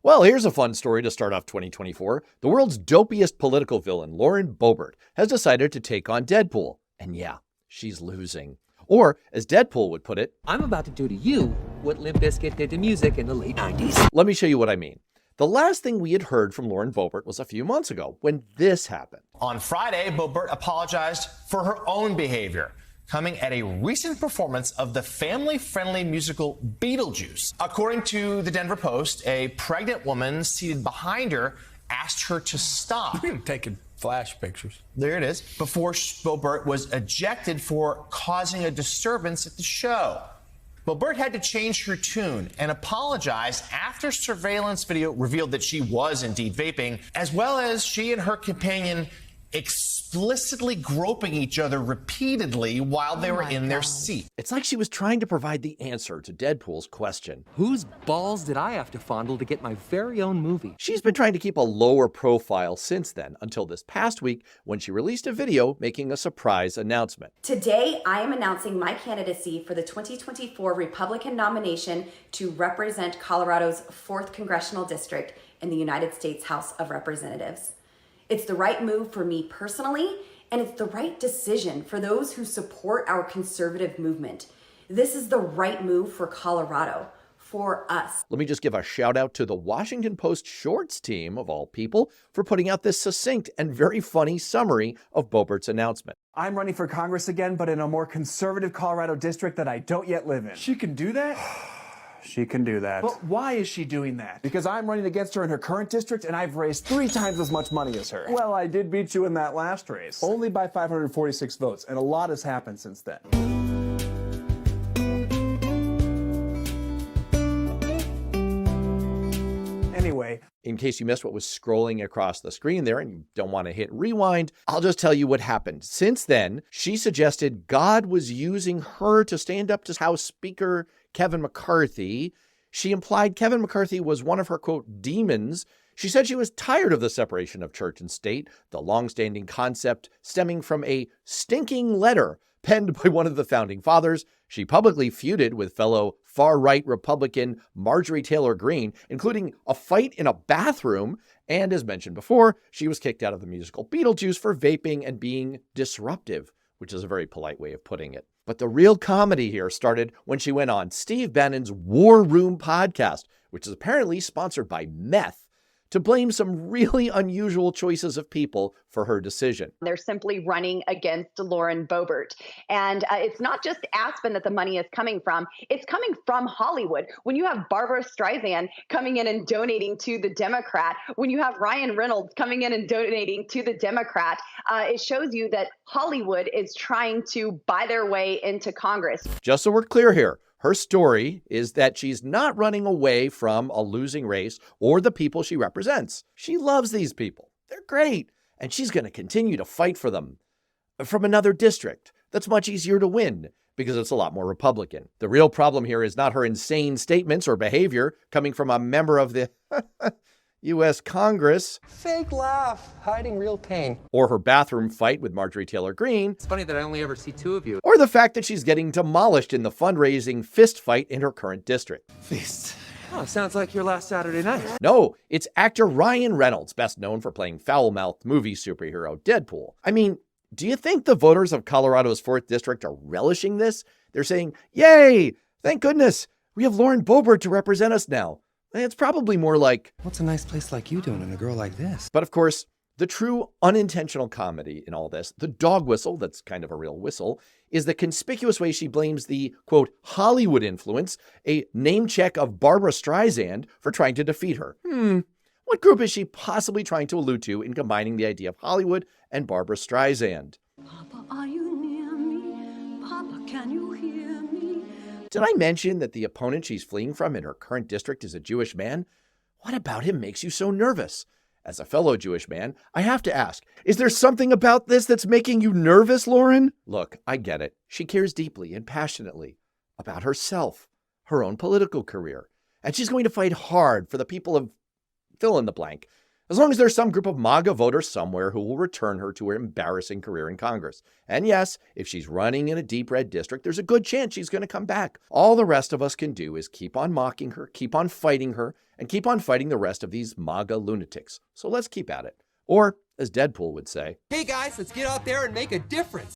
Well, here's a fun story to start off 2024. The world's dopiest political villain, Lauren Boebert, has decided to take on Deadpool. And yeah, she's losing. Or, as Deadpool would put it, I'm about to do to you what Limp Bizkit did to music in the late 90s. Let me show you what I mean. The last thing we had heard from Lauren Boebert was a few months ago when this happened. On Friday, Boebert apologized for her own behavior, coming at a recent performance of the family-friendly musical Beetlejuice. According to the Denver Post, a pregnant woman seated behind her asked her to stop. Taking flash pictures. There it is. Before Boebert was ejected for causing a disturbance at the show. Boebert had to change her tune and apologize after surveillance video revealed that she was indeed vaping, as well as she and her companion explicitly groping each other repeatedly while they were in their seat. It's like she was trying to provide the answer to Deadpool's question. Whose balls did I have to fondle to get my very own movie? She's been trying to keep a lower profile since then, until this past week when she released a video making a surprise announcement. Today, I am announcing my candidacy for the 2024 Republican nomination to represent Colorado's 4th Congressional District in the United States House of Representatives. It's the right move for me personally, and it's the right decision for those who support our conservative movement. This is the right move for Colorado, for us. Let me just give a shout out to the Washington Post Shorts team, of all people, for putting out this succinct and very funny summary of Boebert's announcement. I'm running for Congress again, but in a more conservative Colorado district that I don't yet live in. She can do that? She can do that. But why is she doing that? Because I'm running against her in her current district, and I've raised 3 times as much money as her. Well, I did beat you in that last race. Only by 546 votes, and a lot has happened since then. Anyway, in case you missed what was scrolling across the screen there and you don't want to hit rewind, I'll just tell you what happened. Since then, she suggested God was using her to stand up to House Speaker Kevin McCarthy. She implied Kevin McCarthy was one of her, quote, demons. She said she was tired of the separation of church and state, the longstanding concept stemming from a stinking letter penned by one of the founding fathers. She publicly feuded with fellow far-right Republican Marjorie Taylor Greene, including a fight in a bathroom. And as mentioned before, she was kicked out of the musical Beetlejuice for vaping and being disruptive, which is a very polite way of putting it. But the real comedy here started when she went on Steve Bannon's War Room podcast, which is apparently sponsored by meth, to blame some really unusual choices of people for her decision. They're simply running against Lauren Boebert. And it's not just Aspen that the money is coming from. It's coming from Hollywood. When you have Barbara Streisand coming in and donating to the Democrat, when you have Ryan Reynolds coming in and donating to the Democrat, it shows you that Hollywood is trying to buy their way into Congress. Just so we're clear here, her story is that she's not running away from a losing race or the people she represents. She loves these people. They're great. And she's going to continue to fight for them from another district that's much easier to win because it's a lot more Republican. The real problem here is not her insane statements or behavior coming from a member of the U.S. Congress. Fake laugh, hiding real pain. Or her bathroom fight with Marjorie Taylor Greene. It's funny that I only ever see 2 of you. Or the fact that she's getting demolished in the fundraising fist fight in her current district. Feast. Oh, sounds like your last Saturday night. No, it's actor Ryan Reynolds, best known for playing foul-mouthed movie superhero Deadpool. I mean, do you think the voters of Colorado's 4th District are relishing this? They're saying, yay, thank goodness, we have Lauren Boebert to represent us now. It's probably more like, what's a nice place like you doing and a girl like this? But of course, the true unintentional comedy in all this, the dog whistle, that's kind of a real whistle, is the conspicuous way she blames the, quote, Hollywood influence, a name check of Barbara Streisand, for trying to defeat her. What group is she possibly trying to allude to in combining the idea of Hollywood and Barbara Streisand? Papa, are you near me? Papa, can you hear me? Did I mention that the opponent she's fleeing from in her current district is a Jewish man? What about him makes you so nervous? As a fellow Jewish man, I have to ask, is there something about this that's making you nervous, Lauren? Look, I get it. She cares deeply and passionately about herself, her own political career, and she's going to fight hard for the people of fill in the blank. As long as there's some group of MAGA voters somewhere who will return her to her embarrassing career in Congress. And yes, if she's running in a deep red district, there's a good chance she's going to come back. All the rest of us can do is keep on mocking her, keep on fighting her, and keep on fighting the rest of these MAGA lunatics. So let's keep at it. Or, as Deadpool would say, Hey guys, let's get out there and make a difference.